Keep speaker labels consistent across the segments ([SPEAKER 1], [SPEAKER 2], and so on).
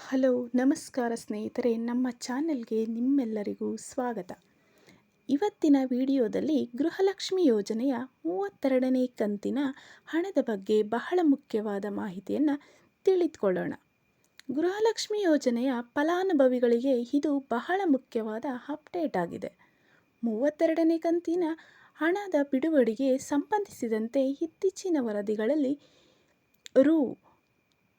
[SPEAKER 1] Hello ನಮಸ್ಕಾರ ಸ್ನೇಹಿತರೆ, ನಮ್ಮ ಚಾನೆಲ್ಗೆ ನಿಮ್ಮೆಲ್ಲರಿಗೂ ಸ್ವಾಗತ. ಇವತ್ತಿನ ವಿಡಿಯೋದಲ್ಲಿ ಗೃಹಲಕ್ಷ್ಮಿ ಯೋಜನೆಯ 32ನೇ ಕಂತಿನ ಹಣದ ಬಗ್ಗೆ ಬಹಳ ಮುಖ್ಯವಾದ ಮಾಹಿತಿಯನ್ನು ತಿಳಿದುಕೊಳ್ಳೋಣ. ಗೃಹಲಕ್ಷ್ಮಿ ಯೋಜನೆಯ ಫಲಾನುಭವಿಗಳಿಗೆ ಇದು ಬಹಳ ಮುಖ್ಯವಾದ ಅಪ್ಡೇಟ್ ಆಗಿದೆ. 32ನೇ ಕಂತಿನ ಹಣದ ಬಿಡುಗಡೆಗೆ ಸಂಬಂಧಿಸಿದಂತೆ ಇತ್ತೀಚಿನ ವರದಿಗಳಲ್ಲಿ ರೂ.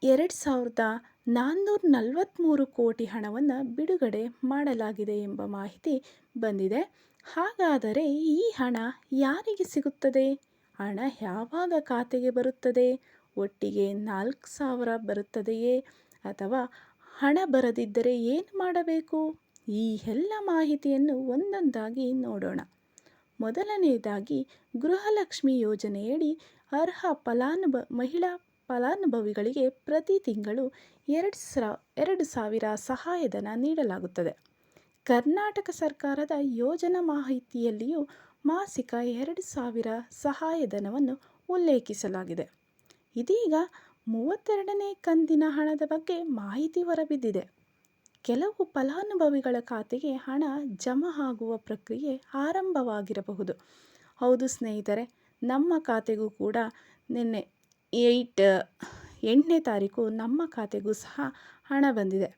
[SPEAKER 1] 2,443 ಕೋಟಿ ಹಣವನ್ನು ಬಿಡುಗಡೆ ಮಾಡಲಾಗಿದೆ ಎಂಬ ಮಾಹಿತಿ ಬಂದಿದೆ. ಹಾಗಾದರೆ ಈ ಹಣ ಯಾರಿಗೆ ಸಿಗುತ್ತದೆ? ಹಣ ಯಾವಾಗ ಖಾತೆಗೆ ಬರುತ್ತದೆ? ಒಟ್ಟಿಗೆ 4,000 ಬರುತ್ತದೆಯೇ ಅಥವಾ ಹಣ ಬರದಿದ್ದರೆ ಏನು ಮಾಡಬೇಕು? ಈ ಎಲ್ಲ ಮಾಹಿತಿಯನ್ನು ಒಂದೊಂದಾಗಿ ನೋಡೋಣ. ಮೊದಲನೆಯದಾಗಿ, ಗೃಹಲಕ್ಷ್ಮಿ ಯೋಜನೆಯಡಿ ಅರ್ಹ ಮಹಿಳಾ ಫಲಾನುಭವಿಗಳಿಗೆ ಪ್ರತಿ ತಿಂಗಳು 2,000 ಸಹಾಯಧನ ನೀಡಲಾಗುತ್ತದೆ. ಕರ್ನಾಟಕ ಸರ್ಕಾರದ ಯೋಜನಾ ಮಾಹಿತಿಯಲ್ಲಿಯೂ ಮಾಸಿಕ 2,000 ಸಹಾಯಧನವನ್ನು ಉಲ್ಲೇಖಿಸಲಾಗಿದೆ. ಇದೀಗ 32ನೇ ಕಂತಿನ ಹಣದ ಬಗ್ಗೆ ಮಾಹಿತಿ ಹೊರಬಿದ್ದಿದೆ. ಕೆಲವು ಫಲಾನುಭವಿಗಳ ಖಾತೆಗೆ ಹಣ ಜಮಾ ಆಗುವ ಪ್ರಕ್ರಿಯೆ ಆರಂಭವಾಗಿರಬಹುದು. ಹೌದು ಸ್ನೇಹಿತರೆ, ನಮ್ಮ ಖಾತೆಗೂ ಕೂಡ ನಿನ್ನೆ 8ನೇ ತಾರೀಕು ನಮ್ಮ ಖಾತೆಗೂ ಸಹ ಹಣ ಬಂದಿದೆ.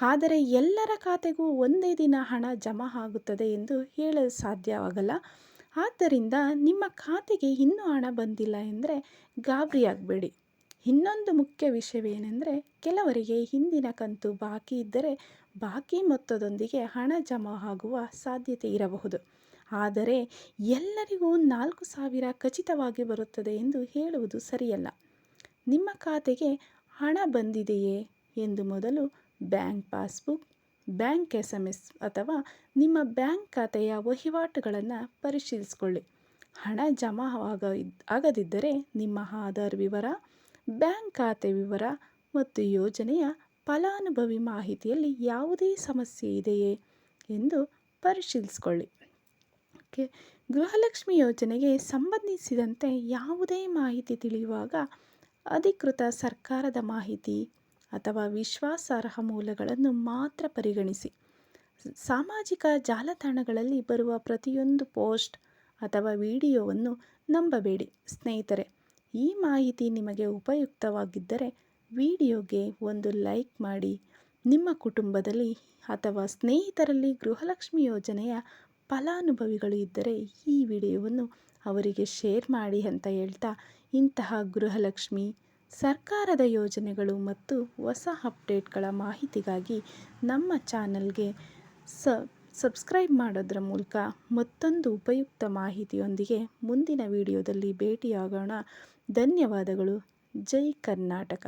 [SPEAKER 1] ಆದರೆ ಎಲ್ಲರ ಖಾತೆಗೂ ಒಂದೇ ದಿನ ಹಣ ಜಮಾ ಆಗುತ್ತದೆ ಎಂದು ಹೇಳಲು ಸಾಧ್ಯವಾಗಲ್ಲ. ಆದ್ದರಿಂದ ನಿಮ್ಮ ಖಾತೆಗೆ ಇನ್ನೂ ಹಣ ಬಂದಿಲ್ಲ ಎಂದರೆ ಗಾಬರಿಯಾಗಬೇಡಿ. ಇನ್ನೊಂದು ಮುಖ್ಯ ವಿಷಯವೇನೆಂದರೆ, ಕೆಲವರಿಗೆ ಹಿಂದಿನ ಕಂತು ಬಾಕಿ ಇದ್ದರೆ ಬಾಕಿ ಮೊತ್ತದೊಂದಿಗೆ ಹಣ ಜಮಾ ಆಗುವ ಸಾಧ್ಯತೆ ಇರಬಹುದು. ಆದರೆ ಎಲ್ಲರಿಗೂ 4,000 ಖಚಿತವಾಗಿ ಬರುತ್ತದೆ ಎಂದು ಹೇಳುವುದು ಸರಿಯಲ್ಲ. ನಿಮ್ಮ ಖಾತೆಗೆ ಹಣ ಬಂದಿದೆಯೇ ಎಂದು ಮೊದಲು ಬ್ಯಾಂಕ್ ಪಾಸ್ಬುಕ್, ಬ್ಯಾಂಕ್ SMS ಅಥವಾ ನಿಮ್ಮ ಬ್ಯಾಂಕ್ ಖಾತೆಯ ವಹಿವಾಟುಗಳನ್ನು ಪರಿಶೀಲಿಸಿಕೊಳ್ಳಿ. ಹಣ ಜಮಾ ಆಗದಿದ್ದರೆ ನಿಮ್ಮ ಆಧಾರ್ ವಿವರ, ಬ್ಯಾಂಕ್ ಖಾತೆ ವಿವರ ಮತ್ತು ಯೋಜನೆಯ ಫಲಾನುಭವಿ ಮಾಹಿತಿಯಲ್ಲಿ ಯಾವುದೇ ಸಮಸ್ಯೆ ಇದೆಯೇ ಎಂದು ಪರಿಶೀಲಿಸಿಕೊಳ್ಳಿ. ಗೃಹಲಕ್ಷ್ಮಿ ಯೋಜನೆಗೆ ಸಂಬಂಧಿಸಿದಂತೆ ಯಾವುದೇ ಮಾಹಿತಿ ತಿಳಿಯುವಾಗ ಅಧಿಕೃತ ಸರ್ಕಾರದ ಮಾಹಿತಿ ಅಥವಾ ವಿಶ್ವಾಸಾರ್ಹ ಮೂಲಗಳನ್ನು ಮಾತ್ರ ಪರಿಗಣಿಸಿ. ಸಾಮಾಜಿಕ ಜಾಲತಾಣಗಳಲ್ಲಿ ಬರುವ ಪ್ರತಿಯೊಂದು ಪೋಸ್ಟ್ ಅಥವಾ ವಿಡಿಯೋವನ್ನು ನಂಬಬೇಡಿ. ಸ್ನೇಹಿತರೆ, ಈ ಮಾಹಿತಿ ನಿಮಗೆ ಉಪಯುಕ್ತವಾಗಿದ್ದರೆ ವಿಡಿಯೋಗೆ ಒಂದು ಲೈಕ್ ಮಾಡಿ. ನಿಮ್ಮ ಕುಟುಂಬದಲ್ಲಿ ಅಥವಾ ಸ್ನೇಹಿತರಲ್ಲಿ ಗೃಹಲಕ್ಷ್ಮಿ ಯೋಜನೆಯ ಫಲಾನುಭವಿಗಳು ಇದ್ದರೆ ಈ ವಿಡಿಯೋವನ್ನು ಅವರಿಗೆ ಶೇರ್ ಮಾಡಿ ಅಂತ ಹೇಳ್ತಾ, ಇಂತಹ ಗೃಹಲಕ್ಷ್ಮಿ, ಸರ್ಕಾರದ ಯೋಜನೆಗಳು ಮತ್ತು ಹೊಸ ಅಪ್ಡೇಟ್ಗಳ ಮಾಹಿತಿಗಾಗಿ ನಮ್ಮ ಚಾನಲ್ಗೆ ಸಬ್ಸ್ಕ್ರೈಬ್ ಮಾಡೋದ್ರ ಮೂಲಕ ಮತ್ತೊಂದು ಉಪಯುಕ್ತ ಮಾಹಿತಿಯೊಂದಿಗೆ ಮುಂದಿನ ವಿಡಿಯೋದಲ್ಲಿ ಭೇಟಿಯಾಗೋಣ. ಧನ್ಯವಾದಗಳು. ಜೈ ಕರ್ನಾಟಕ.